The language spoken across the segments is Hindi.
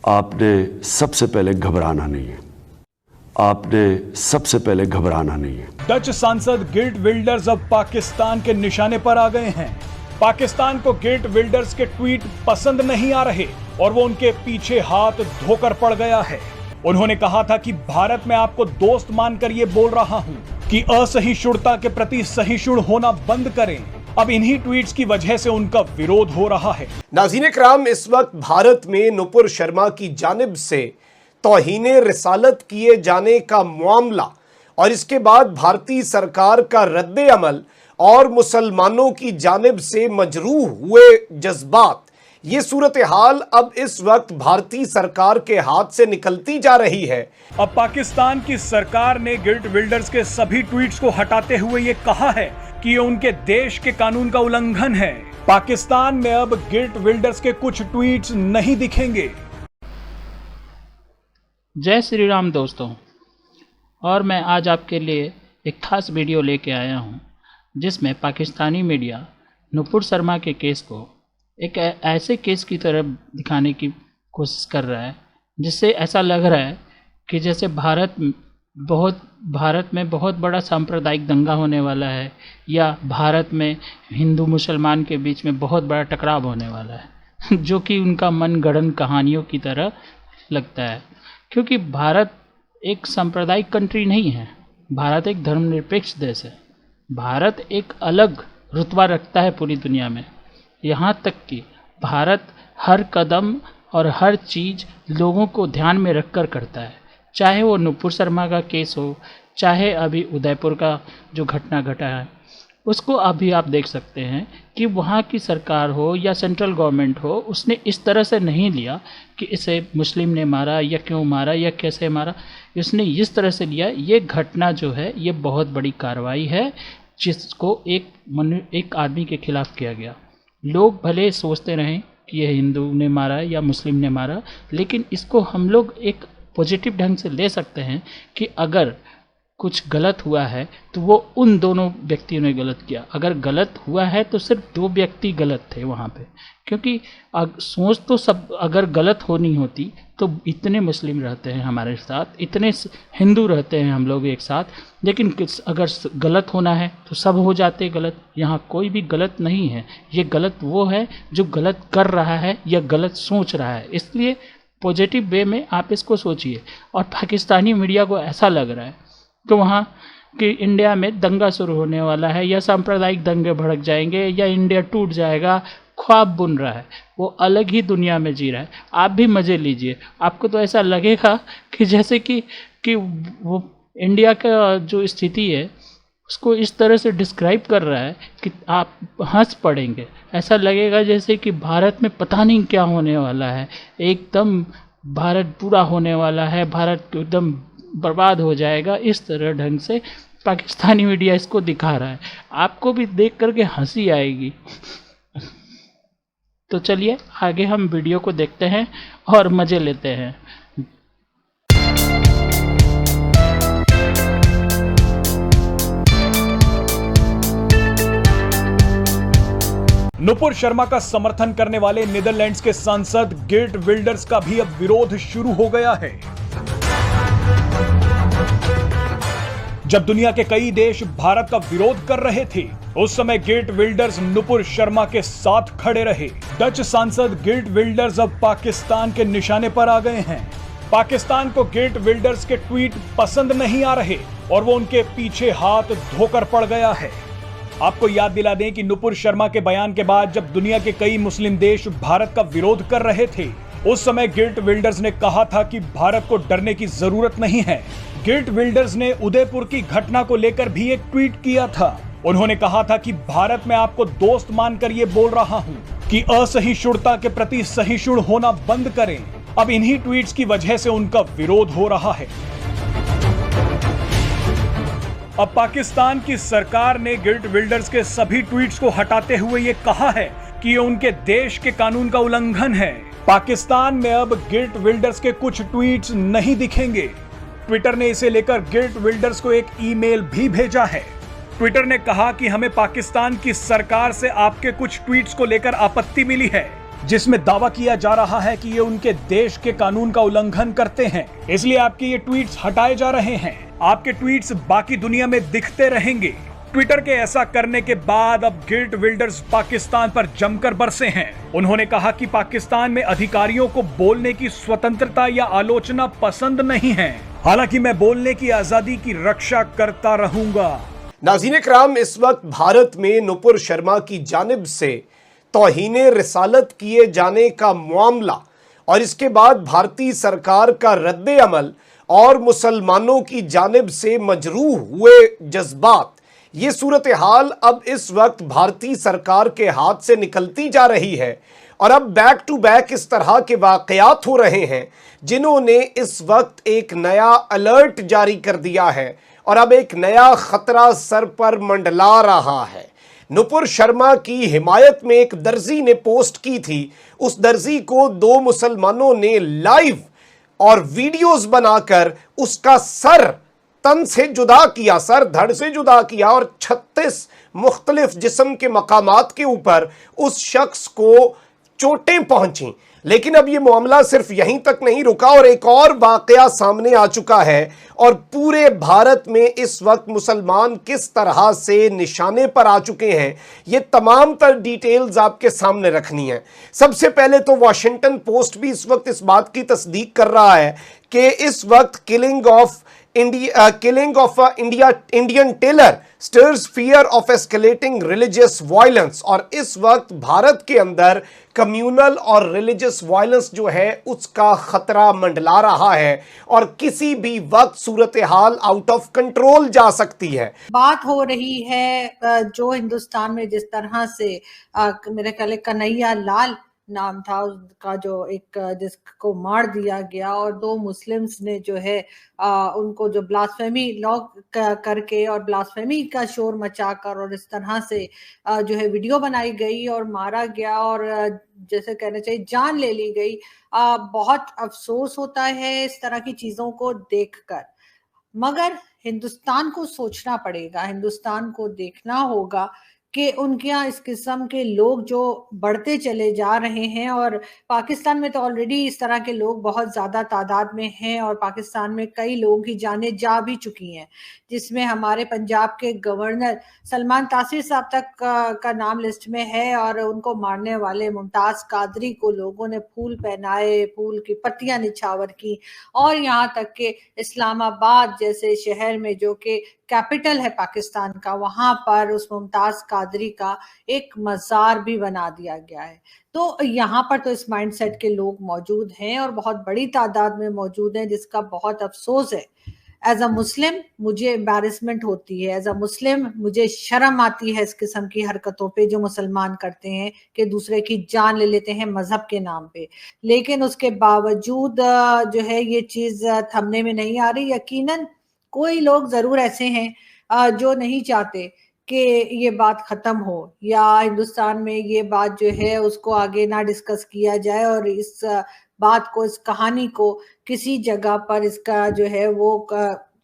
आपने सबसे पहले घबराना नहीं है। आपने सबसे पहले घबराना नहीं है। डच सांसद गेर्ट विल्डर्स अब पाकिस्तान के निशाने पर आ गए हैं। पाकिस्तान को गेर्ट विल्डर्स के ट्वीट पसंद नहीं आ रहे और वो उनके पीछे हाथ धोकर पड़ गया है। उन्होंने कहा था कि भारत में आपको दोस्त मानकर ये बोल रहा हूं कि असहिष्णुता के प्रति सहिष्णु होना बंद करें। अब इन्हीं ट्वीट्स की वजह से उनका विरोध हो रहा है। नाज़रीन इकराम, इस वक्त भारत में नुपुर शर्मा की जानिब से तौहीने रिसालत किए जाने का मामला और इसके बाद भारतीय सरकार का रद्द अमल और मुसलमानों की जानिब से मजरूह हुए जज्बात, ये सूरत हाल अब इस वक्त भारतीय सरकार के हाथ से निकलती जा रही है। अब पाकिस्तान की सरकार ने गेर्ट विल्डर्स के सभी ट्वीट्स को हटाते हुए ये कहा है कि ये उनके देश के कानून का उल्लंघन है। पाकिस्तान में अब गेर्ट विल्डर्स के कुछ ट्वीट्स नहीं दिखेंगे। जय श्री राम दोस्तों, और मैं आज आपके लिए एक खास वीडियो लेके आया हूं जिसमें पाकिस्तानी मीडिया नुपुर शर्मा के केस को एक ऐसे केस की तरह दिखाने की कोशिश कर रहा है जिससे ऐसा लग रहा है कि जैसे भारत में बहुत बड़ा सांप्रदायिक दंगा होने वाला है या भारत में हिंदू मुसलमान के बीच में बहुत बड़ा टकराव होने वाला है जो कि उनका मनगढ़ंत कहानियों की तरह लगता है। क्योंकि भारत एक सांप्रदायिक कंट्री नहीं है, भारत एक धर्मनिरपेक्ष देश है। भारत एक अलग रुतबा रखता है पूरी दुनिया में। यहाँ तक कि भारत हर कदम और हर चीज़ लोगों को ध्यान में रखकर करता है, चाहे वो नुपुर शर्मा का केस हो, चाहे अभी उदयपुर का जो घटना घटा है उसको अभी आप देख सकते हैं कि वहाँ की सरकार हो या सेंट्रल गवर्नमेंट हो, उसने इस तरह से नहीं लिया कि इसे मुस्लिम ने मारा या क्यों मारा या कैसे मारा। उसने इस तरह से लिया, ये घटना जो है ये बहुत बड़ी कार्रवाई है जिसको एक आदमी के खिलाफ किया गया। लोग भले सोचते रहें कि यह हिंदू ने मारा या मुस्लिम ने मारा, लेकिन इसको हम लोग एक पॉजिटिव ढंग से ले सकते हैं कि अगर कुछ गलत हुआ है तो वो उन दोनों व्यक्तियों ने गलत किया। अगर गलत हुआ है तो सिर्फ दो व्यक्ति गलत थे वहाँ पे, क्योंकि सोच तो सब अगर गलत होनी होती तो इतने मुस्लिम रहते हैं हमारे साथ, इतने हिंदू रहते हैं हम लोग एक साथ, लेकिन अगर गलत होना है तो सब हो जाते गलत। यहाँ कोई भी गलत नहीं है, ये गलत वो है जो गलत कर रहा है या गलत सोच रहा है। इसलिए पॉजिटिव वे में आप इसको सोचिए। और पाकिस्तानी मीडिया को ऐसा लग रहा है तो वहाँ कि इंडिया में दंगा शुरू होने वाला है या सांप्रदायिक दंगे भड़क जाएंगे या इंडिया टूट जाएगा, ख्वाब बुन रहा है। वो अलग ही दुनिया में जी रहा है। आप भी मज़े लीजिए, आपको तो ऐसा लगेगा कि जैसे कि वो इंडिया का जो स्थिति है उसको इस तरह से डिस्क्राइब कर रहा है कि आप हंस पड़ेंगे। ऐसा लगेगा जैसे कि भारत में पता नहीं क्या होने वाला है, एकदम भारत पूरा होने वाला है, भारत एकदम बर्बाद हो जाएगा। इस तरह ढंग से पाकिस्तानी मीडिया इसको दिखा रहा है। आपको भी देख करके हंसी आएगी। तो चलिए आगे हम वीडियो को देखते हैं और मज़े लेते हैं। नुपुर शर्मा का समर्थन करने वाले नीदरलैंड्स के सांसद गेर्ट विल्डर्स का भी अब विरोध शुरू हो गया है। जब दुनिया के कई देश भारत का विरोध कर रहे थे उस समय गेर्ट विल्डर्स नुपुर शर्मा के साथ खड़े रहे। डच सांसद गेर्ट विल्डर्स अब पाकिस्तान के निशाने पर आ गए हैं। पाकिस्तान को गेर्ट विल्डर्स के ट्वीट पसंद नहीं आ रहे और वो उनके पीछे हाथ धोकर पड़ गया है। आपको याद दिला दें कि नुपुर शर्मा के बयान के बाद जब दुनिया के कई मुस्लिम देश भारत का विरोध कर रहे थे उस समय गेर्ट विल्डर्स ने कहा था कि भारत को डरने की जरूरत नहीं है। गेर्ट विल्डर्स ने उदयपुर की घटना को लेकर भी एक ट्वीट किया था। उन्होंने कहा था कि भारत में आपको दोस्त मानकर ये बोल रहा हूं कि असहिष्णुता के प्रति सहिष्णु होना बंद करें। अब इन्हीं ट्वीट्स की वजह से उनका विरोध हो रहा है। अब पाकिस्तान की सरकार ने गेर्ट विल्डर्स के सभी ट्वीट्स को हटाते हुए ये कहा है कि ये उनके देश के कानून का उल्लंघन है। पाकिस्तान में अब गेर्ट विल्डर्स के कुछ ट्वीट्स नहीं दिखेंगे। ट्विटर ने इसे लेकर गेर्ट विल्डर्स को एक ईमेल भी भेजा है। ट्विटर ने कहा कि हमें पाकिस्तान की सरकार से आपके कुछ ट्वीट्स को लेकर आपत्ति मिली है। जिसमें दावा किया जा रहा है कि ये उनके देश के कानून का उल्लंघन करते हैं, इसलिए आपके ये ट्वीट्स हटाए जा रहे हैं। आपके ट्वीट्स बाकी दुनिया में दिखते रहेंगे। ट्विटर के ऐसा करने के बाद अब गिल्ट विल्डर्स पाकिस्तान पर जमकर बरसे हैं। उन्होंने कहा कि पाकिस्तान में अधिकारियों को बोलने की स्वतंत्रता या आलोचना पसंद नहीं है, हालांकि मैं बोलने की आजादी की रक्षा करता रहूंगा। नाज़रीन इकराम, इस वक्त भारत में नुपुर शर्मा की जानिब से तौहीने रिसालत किए जाने का मामला और इसके बाद भारतीय सरकार का रद्द अमल और मुसलमानों की जानिब से मजरूह हुए जज्बात, ये सूरत हाल अब इस वक्त भारतीय सरकार के हाथ से निकलती जा रही है। और अब बैक टू बैक इस तरह के वाकयात हो रहे हैं जिन्होंने इस वक्त एक नया अलर्ट जारी कर दिया है और अब एक नया खतरा सर पर मंडला रहा है। नुपुर शर्मा की हिमायत में एक दर्जी ने पोस्ट की थी। उस दर्जी को दो मुसलमानों ने लाइव और वीडियोस बनाकर उसका सर तन से जुदा किया, सर धड़ से जुदा किया और 36 मुख्तलिफ जिस्म के मकामात के ऊपर उस शख्स को चोटें पहुंची। लेकिन अब यह मामला सिर्फ यहीं तक नहीं रुका और एक और वाकया सामने आ चुका है और पूरे भारत में इस वक्त मुसलमान किस तरह से निशाने पर आ चुके हैं, ये तमाम तर डिटेल्स आपके सामने रखनी है। सबसे पहले तो वॉशिंगटन पोस्ट भी इस वक्त इस बात की तस्दीक कर रहा है कि इस वक्त killing of Indian tailor stirs fear of escalating religious violence। और इस वक्त भारत के अंदर कम्युनल और रिलीजियस वायलेंस जो है उसका खतरा मंडला रहा है और किसी भी वक्त सूरत हाल आउट ऑफ कंट्रोल जा सकती है। बात हो रही है जो हिंदुस्तान में जिस तरह से मेरे ख्याल कन्हैया लाल नाम था उसका, जो एक जिसको मार दिया गया और दो मुस्लिम्स ने जो है उनको जो ब्लास्फेमी लॉ करके और ब्लास्फेमी का शोर मचाकर और इस तरह से जो है वीडियो बनाई गई और मारा गया और जैसे कहना चाहिए जान ले ली गई। बहुत अफसोस होता है इस तरह की चीजों को देखकर, मगर हिंदुस्तान को सोचना पड़ेगा, हिंदुस्तान को देखना होगा कि उनके यहाँ इस किस्म के लोग जो बढ़ते चले जा रहे हैं। और पाकिस्तान में तो ऑलरेडी इस तरह के लोग बहुत ज़्यादा तादाद में हैं और पाकिस्तान में कई लोगों की जानें जा भी चुकी हैं, जिसमें हमारे पंजाब के गवर्नर सलमान तासीर साहब तक का नाम लिस्ट में है। और उनको मारने वाले मुमताज़ कादरी को लोगों ने फूल पहनाए, फूल की पत्तियां निछावर की और यहाँ तक कि इस्लामाबाद जैसे शहर में जो कि कैपिटल है पाकिस्तान का, वहां पर उस मुमताज कादरी का एक मजार भी बना दिया गया है। तो यहाँ पर तो इस माइंडसेट के लोग मौजूद हैं और बहुत बड़ी तादाद में मौजूद हैं, जिसका बहुत अफसोस है। एज अ मुस्लिम मुझे एम्बैरेसमेंट होती है, एज अ मुस्लिम मुझे शर्म आती है इस किस्म की हरकतों पे जो मुसलमान करते हैं कि दूसरे की जान ले लेते हैं मजहब के नाम पे। लेकिन उसके बावजूद जो है ये चीज थमने में नहीं आ रही। यकीनन कोई लोग जरूर ऐसे हैं जो नहीं चाहते कि ये बात खत्म हो या हिंदुस्तान में ये बात जो है उसको आगे ना डिस्कस किया जाए और इस बात को, इस कहानी को किसी जगह पर इसका जो है वो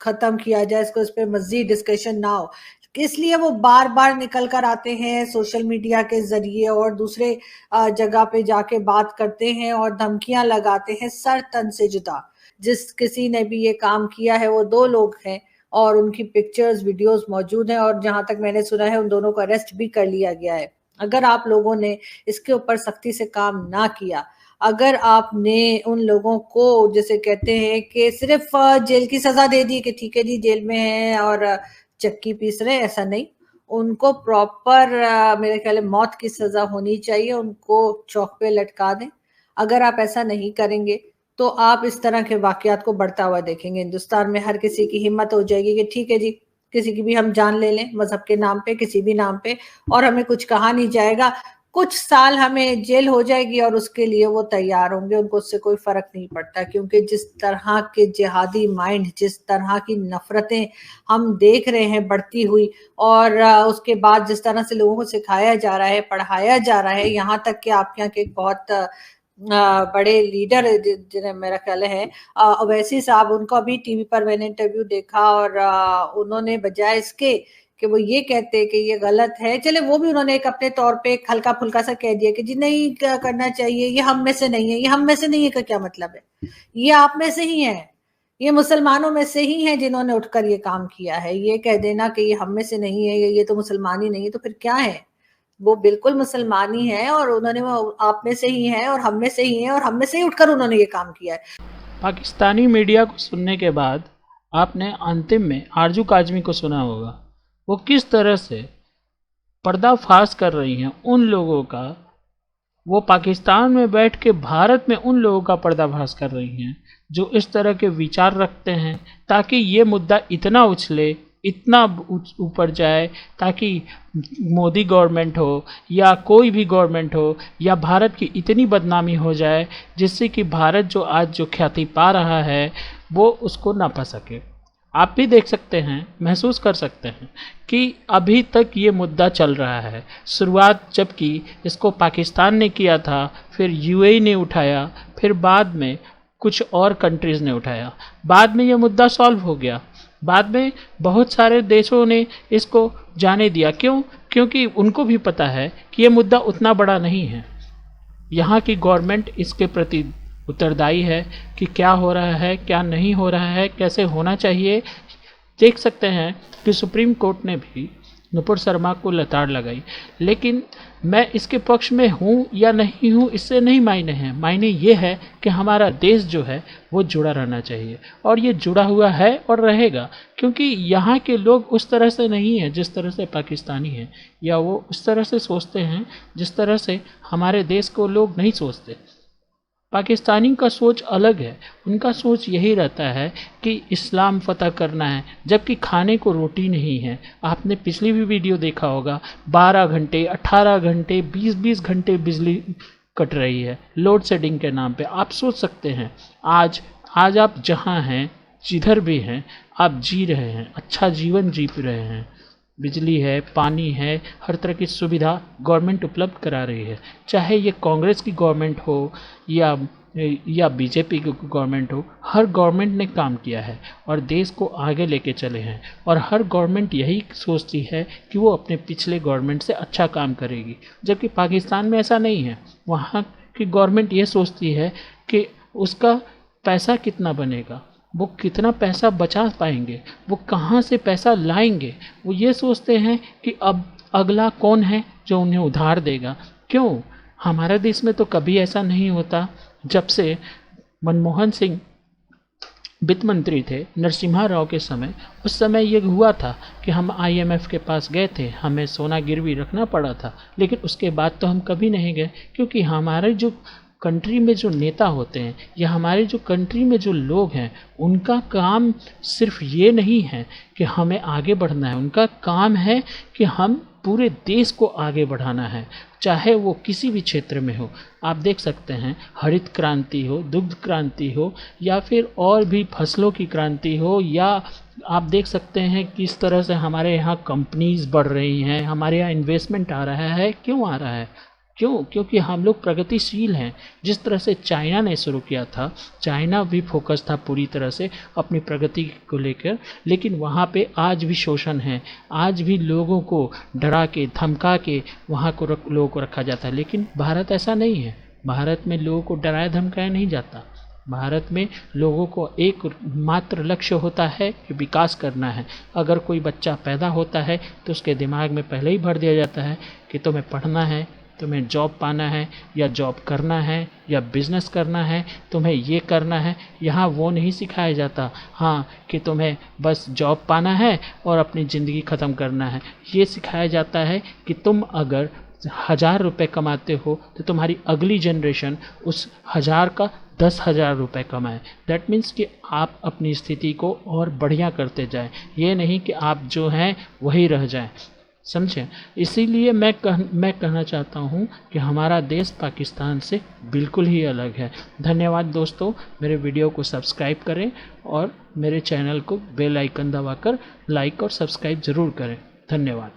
खत्म किया जाए, इसको इस पर मजीद डिस्कशन ना हो। इसलिए वो बार बार निकल कर आते हैं सोशल मीडिया के जरिए और दूसरे जगह पे जाके बात करते हैं और धमकियां लगाते हैं सर तन से जुदा। जिस किसी ने भी ये काम किया है वो दो लोग हैं और उनकी पिक्चर्स वीडियोस मौजूद हैं और जहां तक मैंने सुना है उन दोनों को अरेस्ट भी कर लिया गया है। अगर आप लोगों ने इसके ऊपर सख्ती से काम ना किया, अगर आपने उन लोगों को जैसे कहते हैं कि सिर्फ जेल की सजा दे दी कि ठीक है जी जेल में है और चक्की पीस रहे, ऐसा नहीं, उनको प्रॉपर मेरे ख्याल मौत की सजा होनी चाहिए, उनको चौक पे लटका दें। अगर आप ऐसा नहीं करेंगे तो आप इस तरह के वाकयात को बढ़ता हुआ देखेंगे। हिंदुस्तान में हर किसी की हिम्मत हो जाएगी कि ठीक है जी किसी की भी हम जान ले लें मजहब के नाम पे, किसी भी नाम पे, और हमें कुछ कहा नहीं जाएगा। कुछ साल हमें जेल हो जाएगी और उसके लिए वो तैयार होंगे, उनको उससे कोई फर्क नहीं पड़ता। क्योंकि जिस तरह के जिहादी माइंड, जिस तरह की नफरतें हम देख रहे हैं बढ़ती हुई और उसके बाद जिस तरह से लोगों को सिखाया जा रहा है, पढ़ाया जा रहा है, यहाँ तक कि आपके यहाँ के एक बहुत बड़े लीडर जिन्हें मेरा ख्याल है अवैसी साहब, उनको अभी टीवी पर मैंने इंटरव्यू देखा और उन्होंने बजाय इसके कि वो ये कहते कि ये गलत है। चले वो भी उन्होंने एक अपने तौर पे एक हल्का फुल्का सा कह दिया कि जी नहीं करना चाहिए, ये हम में से नहीं है। ये हम में से नहीं है का क्या मतलब है? ये आप में से ही है, ये मुसलमानों में से ही हैं जिन्होंने उठकर ये काम किया है। ये कह देना कि ये हम में से नहीं है, ये तो मुसलमान ही नहीं है, तो फिर क्या है? वो बिल्कुल मुसलमान ही है और उन्होंने वो आप में से ही है और हम में से ही है और हम में से ही उठकर उन्होंने ये काम किया है। पाकिस्तानी मीडिया को सुनने के बाद आपने अंतिम में आरजू काजमी को सुना होगा, वो किस तरह से पर्दाफाश कर रही हैं उन लोगों का। वो पाकिस्तान में बैठ के भारत में उन लोगों का पर्दाफाश कर रही हैं जो इस तरह के विचार रखते हैं, ताकि ये मुद्दा इतना उछले, इतना ऊपर जाए, ताकि मोदी गवर्नमेंट हो या कोई भी गवर्नमेंट हो या भारत की इतनी बदनामी हो जाए जिससे कि भारत जो आज जो ख्याति पा रहा है वो उसको ना पा सके। आप भी देख सकते हैं, महसूस कर सकते हैं कि अभी तक ये मुद्दा चल रहा है। शुरुआत जबकि इसको पाकिस्तान ने किया था, फिर यूएई ने उठाया, फिर बाद में कुछ और कंट्रीज़ ने उठाया, बाद में ये मुद्दा सॉल्व हो गया, बाद में बहुत सारे देशों ने इसको जाने दिया। क्यों? क्योंकि उनको भी पता है कि ये मुद्दा उतना बड़ा नहीं है। यहाँ की गवर्नमेंट इसके प्रति उत्तरदायी है कि क्या हो रहा है, क्या नहीं हो रहा है, कैसे होना चाहिए। देख सकते हैं कि सुप्रीम कोर्ट ने भी नुपुर शर्मा को लताड़ लगाई, लेकिन मैं इसके पक्ष में हूँ या नहीं हूँ इससे नहीं मायने हैं। मायने ये है कि हमारा देश जो है वो जुड़ा रहना चाहिए, और ये जुड़ा हुआ है और रहेगा, क्योंकि यहाँ के लोग उस तरह से नहीं हैं जिस तरह से पाकिस्तानी हैं, या वो उस तरह से सोचते हैं जिस तरह से हमारे देश को लोग नहीं सोचते। पाकिस्तानी का सोच अलग है, उनका सोच यही रहता है कि इस्लाम फतह करना है, जबकि खाने को रोटी नहीं है। आपने पिछली भी वीडियो देखा होगा, 12 घंटे 18 घंटे 20-20 घंटे बिजली कट रही है लोड शेडिंग के नाम पे। आप सोच सकते हैं आज आप जहाँ हैं, जिधर भी हैं, आप जी रहे हैं, अच्छा जीवन जी रहे हैं, बिजली है, पानी है, हर तरह की सुविधा गवर्नमेंट उपलब्ध करा रही है। चाहे ये कांग्रेस की गवर्नमेंट हो या बीजेपी की गवर्नमेंट हो, हर गवर्नमेंट ने काम किया है और देश को आगे लेके चले हैं, और हर गवर्नमेंट यही सोचती है कि वो अपने पिछले गवर्नमेंट से अच्छा काम करेगी। जबकि पाकिस्तान में ऐसा नहीं है। वहाँ की गवर्नमेंट ये सोचती है कि उसका पैसा कितना बनेगा, वो कितना पैसा बचा पाएंगे, वो कहाँ से पैसा लाएंगे। वो ये सोचते हैं कि अब अगला कौन है जो उन्हें उधार देगा। क्यों? हमारे देश में तो कभी ऐसा नहीं होता। जब से मनमोहन सिंह वित्त मंत्री थे, नरसिम्हा राव के समय, उस समय ये हुआ था कि हम IMF के पास गए थे, हमें सोना गिरवी रखना पड़ा था, लेकिन उसके बाद तो हम कभी नहीं गए, क्योंकि हमारे जो कंट्री में जो नेता होते हैं या हमारे जो कंट्री में जो लोग हैं, उनका काम सिर्फ ये नहीं है कि हमें आगे बढ़ना है, उनका काम है कि हम पूरे देश को आगे बढ़ाना है, चाहे वो किसी भी क्षेत्र में हो। आप देख सकते हैं, हरित क्रांति हो, दुग्ध क्रांति हो, या फिर और भी फसलों की क्रांति हो, या आप देख सकते हैं किस तरह से हमारे यहाँ कंपनीज बढ़ रही हैं, हमारे यहाँ इन्वेस्टमेंट आ रहा है। क्यों आ रहा है? क्यों? क्योंकि हम लोग प्रगतिशील हैं। जिस तरह से चाइना ने शुरू किया था, चाइना भी फोकस था पूरी तरह से अपनी प्रगति को लेकर, लेकिन वहाँ पे आज भी शोषण है, आज भी लोगों को डरा के धमका के वहाँ को लोगों को रखा जाता है। लेकिन भारत ऐसा नहीं है। भारत में लोगों को डराया धमकाया नहीं जाता। भारत में लोगों को एक मात्र लक्ष्य होता है कि विकास करना है। अगर कोई बच्चा पैदा होता है तो उसके दिमाग में पहले ही भर दिया जाता है कि तुम्हें पढ़ना है, तुम्हें जॉब पाना है, या जॉब करना है, या बिजनेस करना है, तुम्हें ये करना है। यहाँ वो नहीं सिखाया जाता हाँ कि तुम्हें बस जॉब पाना है और अपनी ज़िंदगी ख़त्म करना है। ये सिखाया जाता है कि तुम अगर 1000 रुपये कमाते हो तो तुम्हारी अगली जनरेशन उस 1000 का 10,000 रुपये कमाए। दैट मीन्स कि आप अपनी स्थिति को और बढ़िया करते जाएं, ये नहीं कि आप जो हैं वही रह जाएं। समझें? इसीलिए मैं कहना चाहता हूँ कि हमारा देश पाकिस्तान से बिल्कुल ही अलग है। धन्यवाद दोस्तों। मेरे वीडियो को सब्सक्राइब करें और मेरे चैनल को बेल आइकन दबाकर लाइक और सब्सक्राइब ज़रूर करें। धन्यवाद।